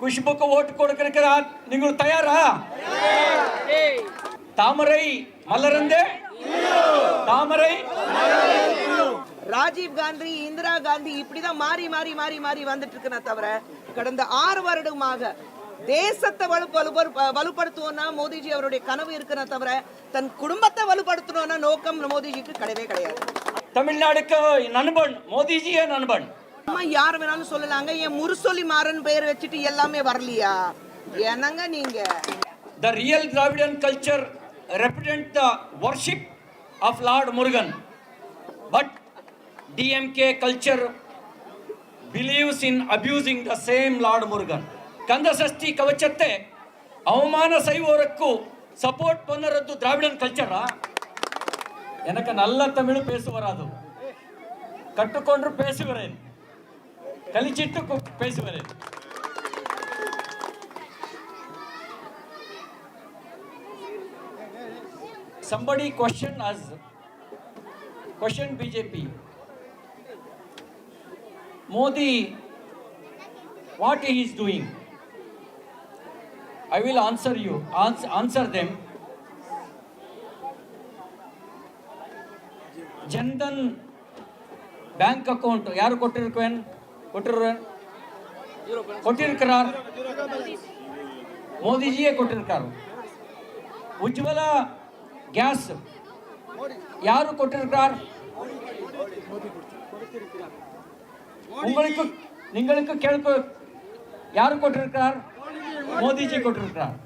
குஷ்புக்கு ஓட்டு கொடுக்கிறார். நீங்கள் தயாரா? தாமரை மலர்ந்தே தாமரை. ராஜீவ் காந்தி, இந்திரா காந்தி இப்படிதான் மாறி மாறி மாறி மாறி வந்துட்டு இருக்குன்னா தவிர கடந்த 6 வருடமாக தேசத்தை வலுப்படுத்துவோம்னா மோடிஜி அவருடைய கனவு இருக்கிற தவிர தன் குடும்பத்தை வலுப்படுத்தணும்னா நோக்கம் மோடிஜிக்கு கிடையவே கிடையாது. தமிழ்நாடுக்கு நண்பன் மோடிஜியே நண்பன். அம்மா யார் வேணாலும் சொல்லலாங்க. என் முரசொலி மாறன் பெயர் வச்சுட்டு எல்லாமே வரலையா? என்னங்க நீங்க? The real Dravidian culture represent the worship of Lord Murugan, but DMK culture believes in abusing the same Lord Murugan. Kandasashti கவச்சத்தை அவமான செய்வோருக்கு சப்போர்ட் பண்ணுறது திராவிடன் கல்ச்சரா? எனக்கு நல்ல தமிழ் பேச வராது, கற்றுக்கொண்டு பேசுகிறேன், கலிச்சிட்டு பேசுகிறேன். Somebody questioned us, questioned BJP. Modi, what he is doing? I will answer you, answer them. Jandan bank account yaru kottirukkarar? Modi ji ye kottirukkaru. Ujjwala gas yaru kottirukkarar? உங்களுக்கு நீங்களுக்கு கேள்வி யாரு கொட்டிருக்கிறார்? மோடிஜி கொட்டிருக்கிறார்.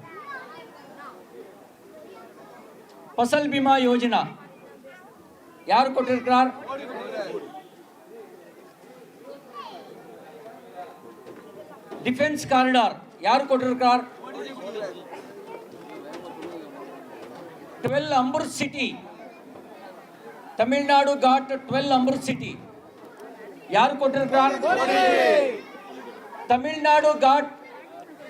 फसल बीमा योजना யாரு கொட்டிருக்கிறார்? டிஃபென்ஸ் காரிடார் யாரு கொட்டிருக்கிறார்? 12 Amrut city, Tamil Nadu got 12 Amrut city. யாரு கொட்டிருக்கிறார்? Tamil Nadu got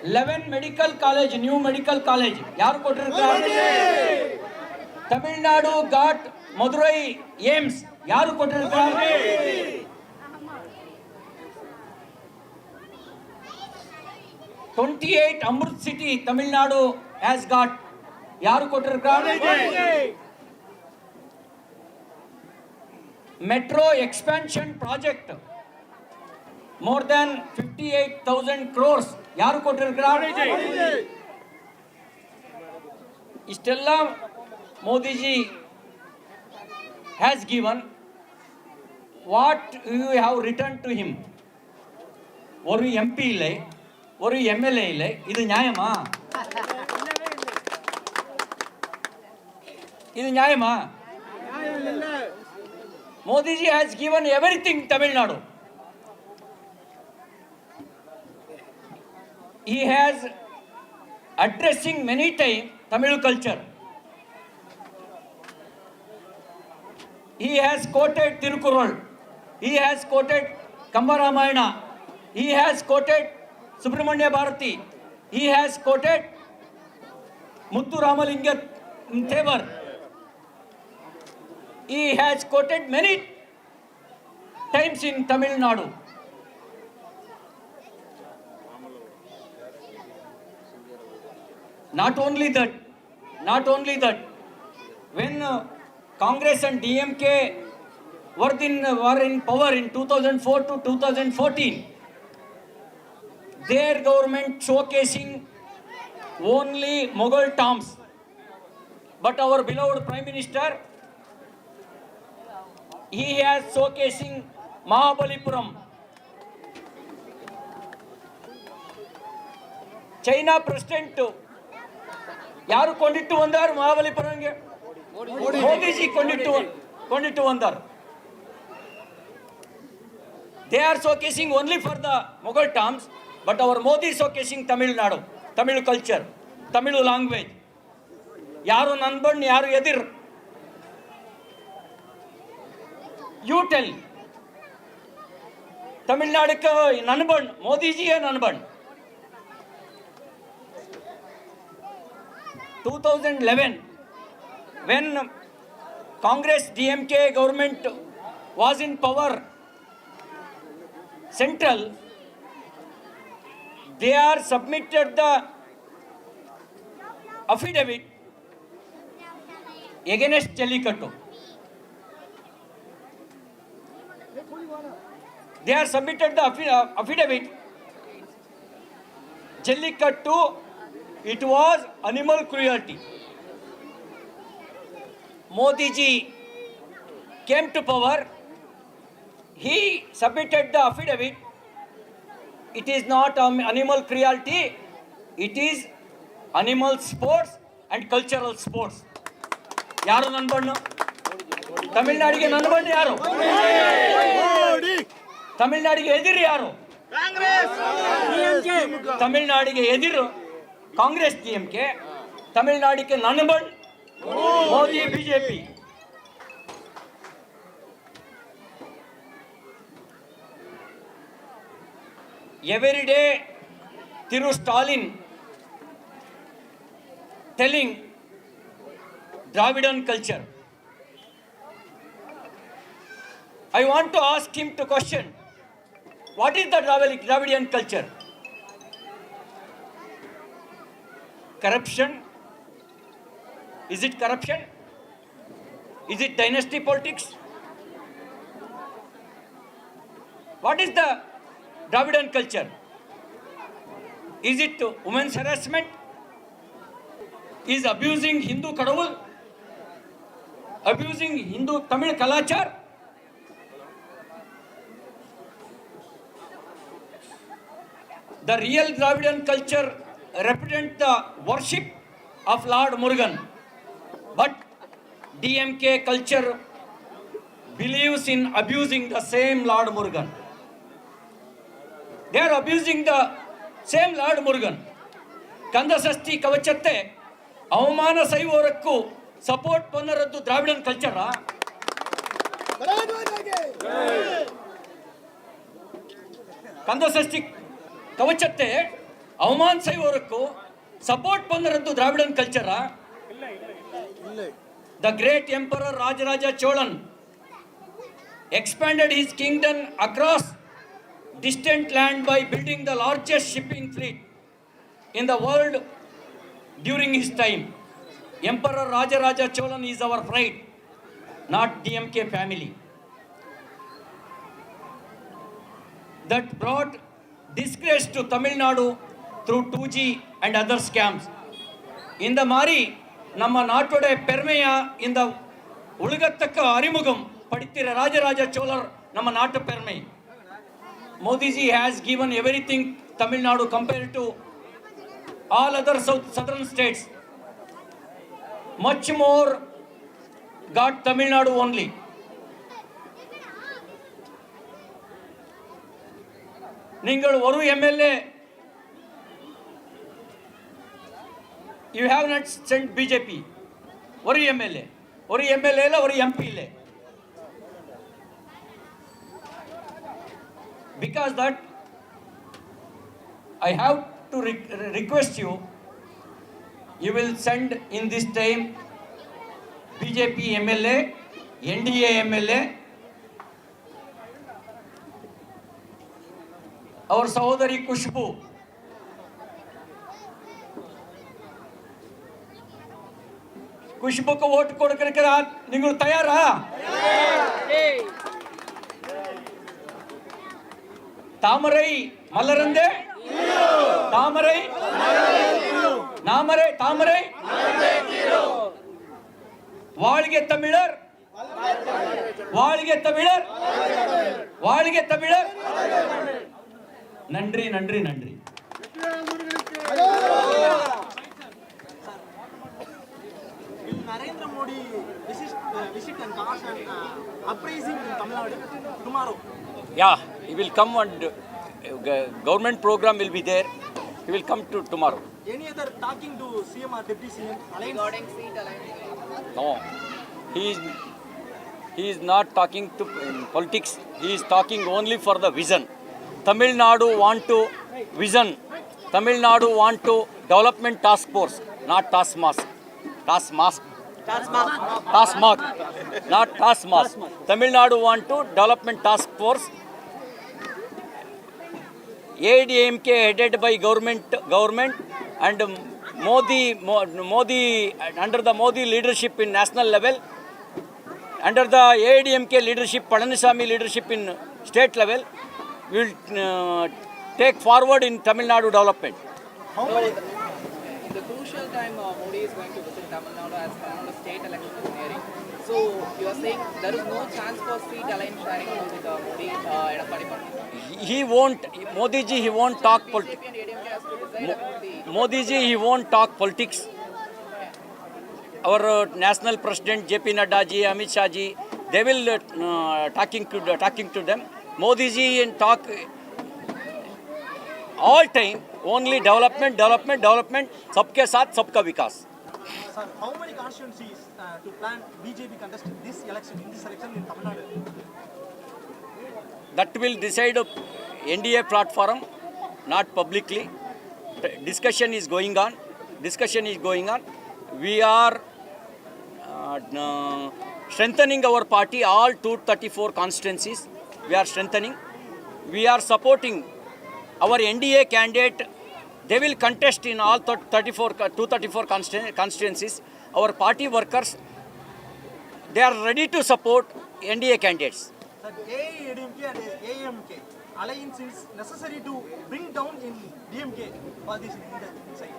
11 medical college, new medical college. யாரு கொட்டிருக்கிறார்? Tamil Nadu got Madurai AIMS. யாரு கொட்டிருக்கிறார்? 28 Amrut city Tamil Nadu has got. யாரு கொட்டிருக்கிறார்? Metro expansion project more than 58,000 crores. ಯಾರು ಕೊಟ್ಟಿರುತ್ತಾರೆ? ಇಷ್ಟೆಲ್ಲ Modiji has given. What you have returned to him? ஒரு MP இல்லை, ஒரு MLA இல்லை. இது நியாயமா? இது நியாயமா? Modiji has given everything Tamil Nadu. He has addressing many times Tamil culture. He has quoted Tirukural. He has quoted Kamba Ramayana. He has quoted Subramanya Bharati. He has quoted Muthu Ramalinga Thevar. He has quoted many times in Tamil Nadu. Not only that, when Congress and DMK were in power in 2004 to 2014, their government showcasing only Mughal tombs. But our beloved Prime Minister, he has showcasing Mahabalipuram. China president ಯಾರು ಕೊಂಡಿಟ್ಟು ಬಂದಾರ ಮಹಾಬಲಿಪುರಂಗೆ? ಮೋದಿಜಿ ಕೊಂಡಿಟ್ಟು ಬಂದಾರ. They are showcasing only for the Mughal terms, but our Modi is showcasing Tamil Nadu, Tamil culture, Tamil language. ಯಾರು ನನ್ಬಣ್ಣ ಯಾರು ಎದಿರ್? You tell. ತಮಿಳ್ನಾಡಕ್ಕೆ ನನ್ಬಣ್ಣ ಮೋದಿಜಿಯೇ ನನ್ಬಣ್ಣ. 2011, when Congress DMK government was in power, central, they are submitted the affidavit against Jallikattu. They are submitted the affidavit. Jallikattu, it was animal cruelty. Modi ji came to power. He submitted the affidavit. It is not animal cruelty. It is animal sports and cultural sports. ಯಾರು ನನ್ನ ಬಣ್ಣ? ತಮಿಳ್ನಾಡಿಗೆ ನನ್ನ ಬಣ್ಣ ಯಾರು? ತಮಿಳ್ನಾಡಿಗೆ ಎದಿರು ಯಾರು? ತಮಿಳ್ನಾಡಿಗೆ ಎದಿರು Congress DMK. ತಮಿಳ್ನಾಡಿಗೆ ನನ್ನ ಬಣ್ಣ Modi BJP. Every day Thiru Stalin telling Dravidian culture. I want to ask him to question, what is the Dravidian culture? Corruption? Is it corruption? Is it dynasty politics? What is the Dravidian culture? Is it women's harassment? Is abusing Hindu kadavul? Abusing Hindu Tamil kalachar? The real Dravidian culture represents the worship of Lord Murugan. But DMK culture believes in abusing the same Lord Murugan. They are abusing the same Lord Murugan. Kandasasti Kavachatte, ಅವಮಾನ ಸೈವೋರಕ್ಕೂ support ಪನ್ನರದ್ದು ದ್ರಾವಿಡನ್ ಕಲ್ಚರ. ಕಂದಸಷ್ಟಿ ಕವಚತ್ತೆ ಅವಮಾನ ಸೈವೋರಕ್ಕೂ support ಪನ್ನರದ್ದು ದ್ರಾವಿಡನ್ ಕಲ್ಚರ. The great emperor Rajaraja Cholan expanded his kingdom across distant land by building the largest shipping fleet in the world during his time. Emperor Rajaraja Cholan is our pride, not DMK family. That brought disgrace to Tamil Nadu through 2G and other scams. In the Mari, ನಮ್ಮ ನಾಟೊಡೆ ಪೆರ್ಮೆಯ ಇಂದ ಉಳುಗತ್ತಕ್ಕ ಅರಿಮುಗಂ ಪಡಿತಿರ ರಾಜರಾಜ ಚೋಳರ್ ನಮ್ಮ ನಾಟು ಪೆರ್ಮೆ. Modiji has given everything Tamil Nadu compared to all other southern states. Much more got Tamil Nadu only. Ningal Oru MLA, you have not sent BJP. Oru MLA la Oru MP le. Because that I have to request you, you will send in this time BJP MLA, NDA MLA, our Sahodari Kushbu. ಕುಷ್ಬುಕ್ಕೆ vote ಕೊಡಕ್ಕೆ ನೀವು ತಯಾರಾ? தாமரை மலர்ந்தே தாமரை நாமரை தாமரை வாழ்க தமிழர் வாழ்க தமிழர் வாழ்க தமிழர். நன்றி நன்றி நன்றி. Narendra Modi visit and cause an uprising in Tamil Nadu tomorrow. Yeah, he will come and government program will be there. He will come to tomorrow. Any other talking to CM or Deputy CM? Regarding seat alignment. No, he is not talking to politics. He is talking only for the vision. Tamil Nadu want to vision. Tamil Nadu want to development task force, not task mask. Task mask. Task mark, not task mask. Tamil Nadu want to development task force. AIDMK headed by government and Modi under the Modi leadership in national level, under the AIDMK leadership, Palaniswamy leadership in state level, will take forward in Tamil Nadu development. How many? In the crucial time, Modi is going to visit Tamil Nadu as Tamil Nadu state election is nearing. So you are saying there is no chance for seat alliance sharing with Modi and Padipati? He won't, Modi ji, he won't talk politics. BJP and ADMK has to decide about the. Modi ji, he won't talk politics. Our national president JP Nadda ji, Amit Shah ji, they will talking to them. Modi ji and talk all time only development, सबके साथ सबका विकास. Sir, how many constituencies to plan BJP contest this election in Tamil Nadu? That will decide NDA platform, not publicly. Discussion is going on. We are strengthening our party, all 234 constituencies. We are strengthening. We are supporting our NDA candidate. They will contest in all 234 constituencies. Our party workers, they are ready to support NDA candidates. Sir, AIDMK and AMK alliance is necessary to bring down in DMK for this inside.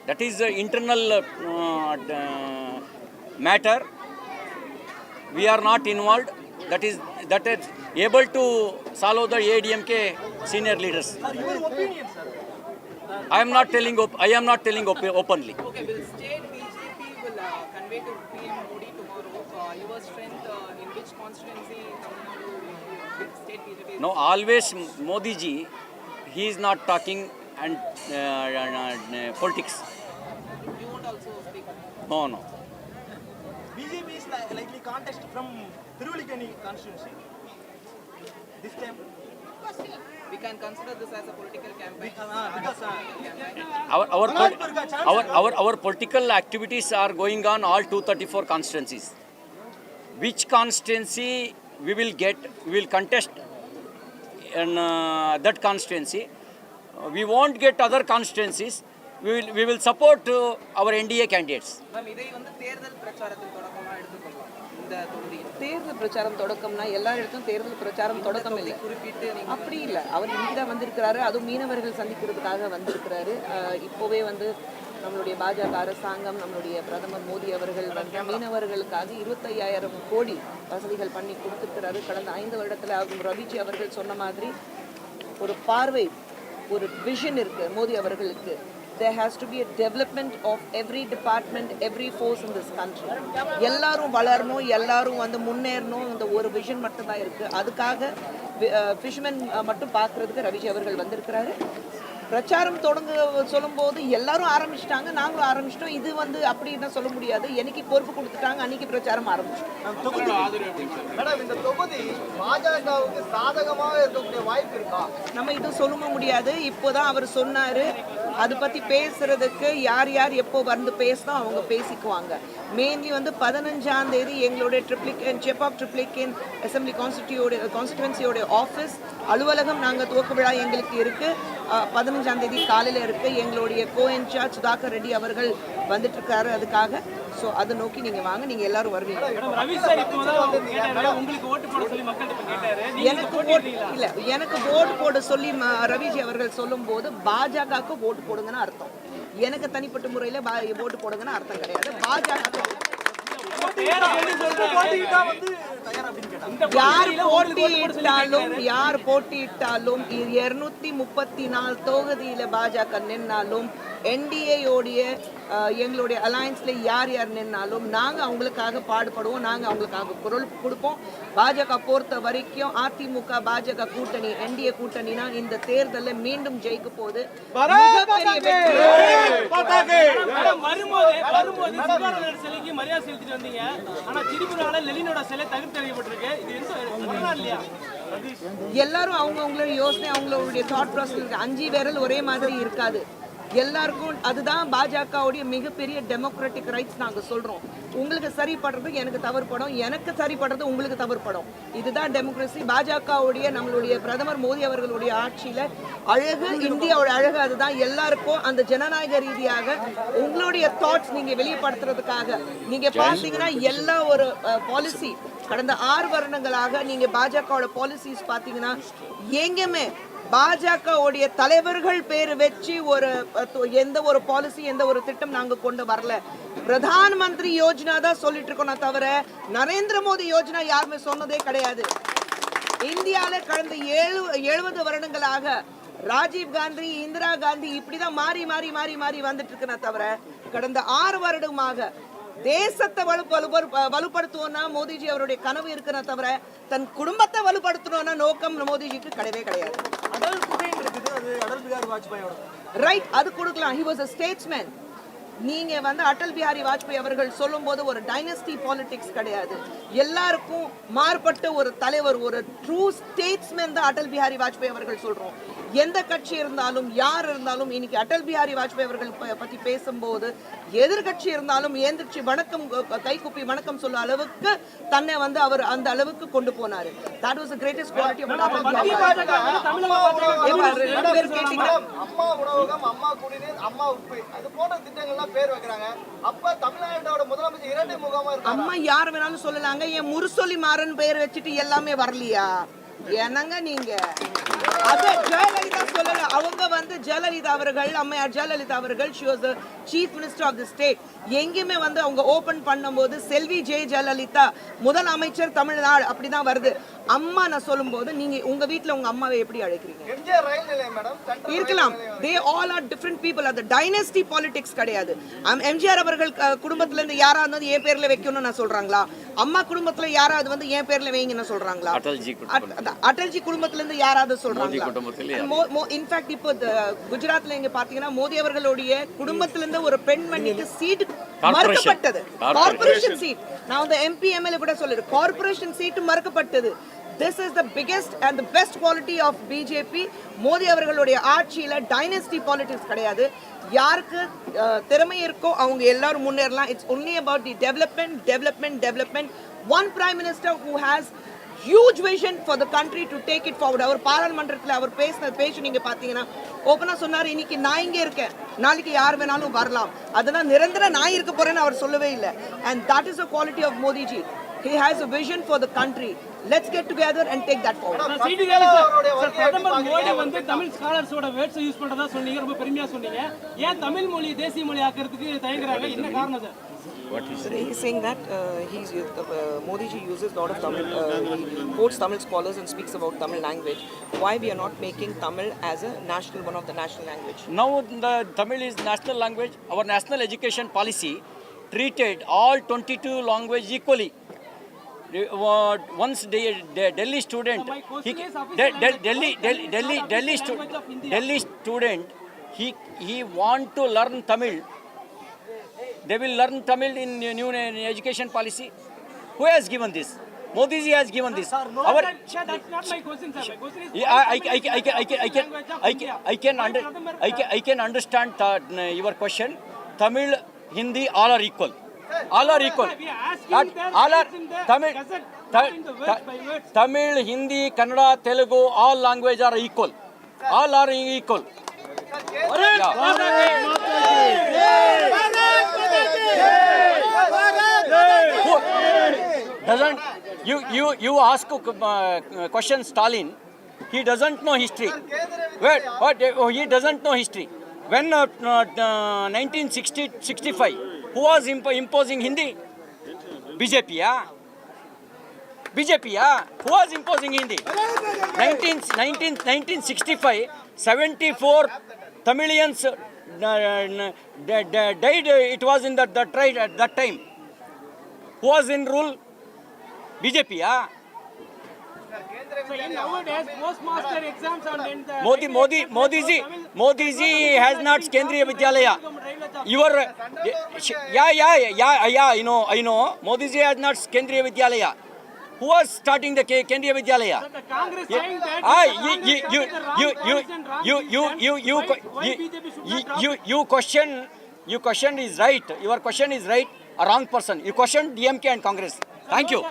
That is the internal matter. We are not involved. That is able to solve the AIDMK senior leaders. Sir, your opinion, sir. I am not telling openly. Okay, will state BJP will convey to PM Modi tomorrow your strength in which constituency Tamil Nadu will state BJP? No, always Modi ji, he is not talking and politics. You won't also speak. No. BJP is likely contest from Thiruvilikani constituency this time. We can consider this as a political campaign. Our political activities are going on all 234 constituencies. Which constituency we will get, we will contest in that constituency. We won't get other constituencies. We will support our NDA candidates. Ma'am இதை வந்து தேர்தல் பிரச்சாரத்தின் தொடக்கமாக எடுத்துக்கொள்ளலாம் இந்த தொகுதியில் தேர்தல் பிரச்சாரம் தொடக்கம்னா எல்லா இடத்தும் தேர்தல் பிரச்சாரம் தொடக்கம் இல்லை, குறிப்பிட்டு நீங்க அப்படி இல்லை. அவர் இன்னைக்கு தான் வந்திருக்கிறாரு, அதுவும் மீனவர்கள் சந்திக்கிறதுக்காக வந்திருக்கிறாரு. இப்போவே வந்து நம்மளுடைய பாஜக அரசாங்கம், நம்மளுடைய பிரதமர் மோடி அவர்கள் வந்து மீனவர்களுக்காக 25,000 கோடி வசதிகள் பண்ணி கொடுத்துருக்கிறாரு. கடந்த 5 வருடத்தில் ஆகும். ரவிஜி அவர்கள் சொன்ன மாதிரி ஒரு பார்வை, ஒரு விஷன் இருக்கு மோடி அவர்களுக்கு. There has to be a development of every department, every force in this country. எல்லாரும் வளரணும், எல்லாரும் வந்து முன்னேறணும், இந்த ஒரு விஷன் மட்டும் தான் இருக்கு. அதுக்காக ஃபிஷ்மேன் மட்டும் பார்க்கறதுக்கு ரவிஜி அவர்கள் வந்திருக்கிறாரு. பிரச்சாரம் சொல்லும்போது எல்லாரும் ஆரம்பிச்சிட்டாங்க, நாங்களும் ஆரம்பிச்சிட்டோம். இது வந்து அப்படின்னு சொல்ல முடியாது. என்னைக்கு பொறுப்பு கொடுத்துட்டாங்க அன்னைக்கு பிரச்சாரம் ஆரம்பிச்சிட்டோம். மேடம், இந்த தொகுதி பாஜகவுக்கு சாதகமாக இருக்கக்கூடிய வாய்ப்பு இருக்கா? நம்ம இது சொல்ல முடியாது. இப்போதான் அவர் சொன்னாரு, அதை பத்தி பேசுறதுக்கு யார் யார் எப்போ வந்து பேசணும் அவங்க பேசிக்குவாங்க. மெயின்லி வந்து 15ஆம் தேதி எங்களுடைய செப் ஆஃப் ட்ரிப்ளிகேன் அசம்பிளி கான்ஸ்டிடுவன்சியோட ஆஃபீஸ் அலுவலகம் நாங்கள் துவக்க விழா எங்களுக்கு இருக்கு. 15ஆம் தேதி காலையில் இருக்கு. எங்களுடைய கோஎன்சார்ஜ் சுதாகர் ரெட்டி அவர்கள் வந்துட்டு இருக்காரு அதுக்காக. ஸோ அதை நோக்கி நீங்க வாங்க, நீங்க எல்லாரும் வருவீங்க. எனக்கு ஓட்டு போட சொல்லி ரவிஜி அவர்கள் சொல்லும் போது பாஜகவுக்கு ஓட்டு போடுங்கன்னு அர்த்தம். எனக்கு தனிப்பட்ட முறையில் ஓட்டு போடுங்கன்னு அர்த்தம் கிடையாது. பாஜக யார் போட்டியிட்டாலும் 234 தொகுதியில பாஜக நின்னாலும், என்டிஏயோடைய எங்களுடைய அலையன்ஸ்ல யார் யார் நின்னாலும் நாங்க அவங்களுக்காக பாடுபடுவோம், நாங்க அவங்களுக்காக குரல் கொடுப்போம். பாஜக பொறுத்த வரைக்கும் அதிமுக பாஜக கூட்டணி, என்டிஏ கூட்டணினா இந்த தேர்தலில் மீண்டும் ஜெயிக்க போகுது. எல்லாரும் அவங்களுடைய யோசனை, அவங்களுடைய தாட் ப்ராசஸ் 5 விரல் ஒரே மாதிரி இருக்காது. எல்லாருக்கும் அதுதான் பாஜகவுடைய மிகப்பெரிய டெமோக்ராட்டிக் ரைட்ஸ் நாங்க சொல்றோம். உங்களுக்கு சரிப்படுறது எனக்கு தவறுபடும், எனக்கு சரிப்படுறது உங்களுக்கு தவறுபடும். இதுதான் டெமோக்ரஸி. பாஜகவுடைய நம்மளுடைய பிரதமர் மோடி அவர்களுடைய ஆட்சியில அழகு, இந்தியாவோட அழகு அதுதான். எல்லாருக்கும் அந்த ஜனநாயக ரீதியாக உங்களுடைய தாட்ஸ் நீங்க வெளிப்படுத்துறதுக்காக நீங்க பாத்தீங்கன்னா எல்லா ஒரு பாலிசி கடந்த 6 வருடங்களாக நீங்க பாஜகவோட பாலிசிஸ் பாத்தீங்கன்னா எங்கேயுமே பாஜகவுடைய தலைவர்கள் பேர் வச்சு ஒரு எந்த ஒரு பாலிசி எந்த ஒரு திட்டம் நாங்க கொண்டு வரல. பிரதான் மந்திரி யோஜனா தான் சொல்லிட்டு இருக்கோம் தவிர நரேந்திர மோடி யோஜனா யாருமே சொன்னதே கிடையாது. இந்தியால கடந்த 70 வருடங்களாக ராஜீவ் காந்தி, இந்திரா காந்தி இப்படிதான் மாறி மாறி மாறி மாறி வந்துட்டு இருக்குன்னா தவிர கடந்த 6 வருடமாக தேசத்தை வலுப்படுத்துவோம்னா மோடிஜி அவருடைய கனவு இருக்குன்னா தவிர தன் குடும்பத்தை வலுப்படுத்தணும்னா நோக்கம் மோடிஜிக்கு கிடையவே கிடையாது. அடல் குகைன் இருக்குது, அது அடல் பிகாரி வாஜ்பாயோட. ரைட், அது கொடுக்கலாம். he was a statesman. நீங்க வந்து அடல் பிஹாரி வாஜ்பாய் அவர்கள் சொல்லும்போது ஒரு டைனஸ்டி பாலிடிக்ஸ் கிடையாது. எல்லாருக்கும் மாறுபட்ட ஒரு தலைவர், ஒரு ட்ரூ ஸ்டேட்ஸ்மேன் தான் அடல் பிஹாரி வாஜ்பாய் அவர்கள் சொல்றோம். எந்த கட்சி இருந்தாலும் யார் இருந்தாலும் இன்னைக்கு அடல் பிஹாரி வாஜ்பாய் அவர்கள் பத்தி பேசும்போது எதிர்கட்சி இருந்தாலும் எந்திரிச்சு வணக்கம் கைகுப்பி வணக்கம் சொல்ல அளவுக்கு தன்னை வந்து அவர் அந்த அளவுக்கு கொண்டு போனாரு. that was the greatest quality of Atal Bihari அம்மா உணவகம், அம்மா குடிநீர், அம்மா உப்பு அது போன்ற திட்டங்கள்லாம் பேர் வைக்கிறாங்க. அப்ப தமிழ்நாட்டோட முதலமைச்சர் இரட்டை முகமா இருக்காங்க. அம்மா யார் வேணாலும் சொல்லலாங்க. என் முரசொலி மாறன் பெயர் வச்சுட்டு எல்லாமே வரலையா? என்னங்க நீங்க அத ஜெயலலிதா சொல்லல. அவங்க வந்து ஜெயலலிதா அவர்கள், அம்மையார் ஜெயலலிதா அவர்கள், she was the chief minister of the state. எங்கேயுமே வந்து அவங்க ஓபன் பண்ணும்போது செல்வி ஜெயலலிதா முதல் அமைச்சர் தமிழ்நாடு அப்படிதான் வருது. அம்மா நான் சொல்லும்போது நீங்க உங்க வீட்ல உங்க அம்மாவை எப்படி அழைக்கிறீங்க? எம்ஜிஆர் ரயில் நிலையம் மேடம் இருக்கலாம். they all are different people. அது டைனஸ்டி பாலிடிக்ஸ் கிடையாது. எம்ஜிஆர் அவர்கள் குடும்பத்துல இருந்து யாராவது வந்து என் பேர்ல வைக்கணும்னு நான் சொல்றாங்களா? அம்மா குடும்பத்துல யாராவது வந்து என் பேர்ல வைங்கன்னு சொல்றாங்களா? அடல்ஜி குடும்பத்துல இருந்து யாராவது சொல்றாங்களா? இன்ஃபேக்ட் இப்போ குஜராத்ல இங்க பாத்தீங்கன்னா மோடி அவர்களுடைய குடும்பத்துல இருந்து ஒரு பெண்மணிக்கு சீட் மறுக்கப்பட்டது. Corporation seat. நான் வந்து எம்பி எம்எல்ஏ கூட சொல்லிரு கார்ப்பரேஷன் சீட் மறுக்கப்பட்டது. This is the biggest and the best quality of BJP. Modi அவர்களுடைய ஆட்சியில டைனஸ்டி பாலிடிக்ஸ் கிடையாது. யாருக்கு திறமை இருக்கோ அவங்க எல்லாரும் முன்னேறலாம். It's only about the development. One prime minister who has huge vision for the country to take it forward. அவர் பாராளுமன்றத்தில் அவர் பேசின பேச்சு நீங்க பாத்தீங்கன்னா ஓபனா சொன்னாரு, இன்னைக்கு நான் இங்க இருக்கேன், நாளைக்கு யார் வேணாலும் வரலாம், அதனால நிரந்தர நான் இருக்க போறேன்னு அவர் சொல்லவே இல்லை. And that is the quality of Modi ji. He has a vision for the country. Let's get together and take that forward. பிரதமர் மோடி வந்து தமிழ் ஸ்காலர்ஸோட வேர்ட்ஸ் யூஸ் பண்றதா சொன்னீங்க, ரொம்ப பெருமையா சொன்னீங்க. ஏன் தமிழ் மொழி தேசிய மொழி ஆக்கிறதுக்கு தயங்குறாங்க? என்ன காரணம் sir? He's saying that Modi ji uses a lot of Tamil, he quotes Tamil scholars and speaks about Tamil language. Why we are not making Tamil as a national, one of the national language? Now the Tamil is national language. Our national education policy treated all 22 language equally. Once Delhi student, Delhi student, he want to learn Tamil. They will learn Tamil in new education policy. Who has given this? Modi ji has given this. That's not my question, sir. My question is I can understand your question. Tamil, Hindi, all are equal. All are equal. All are Tamil, Hindi, Kannada, Telugu, all language are equal. All are equal. Doesn't you ask question Stalin? He doesn't know history. Wait, what? He doesn't know history. When 1965, who was imposing Hindi? BJP, yeah. BJP, yeah. Who was imposing Hindi? 1965, 74 Tamilians died. It was in that time. Who was in rule? BJP, yeah. so nowadays postmaster exams are in the Modi ji has not Kendriya Vidyalaya. Your yeah, I know. Modi ji has not Kendriya Vidyalaya. Who was starting the Kendriya Vidyalaya? The Congress saying that Ah, you question is right. Your question is right. A wrong person. You question DMK and Congress. Thank you.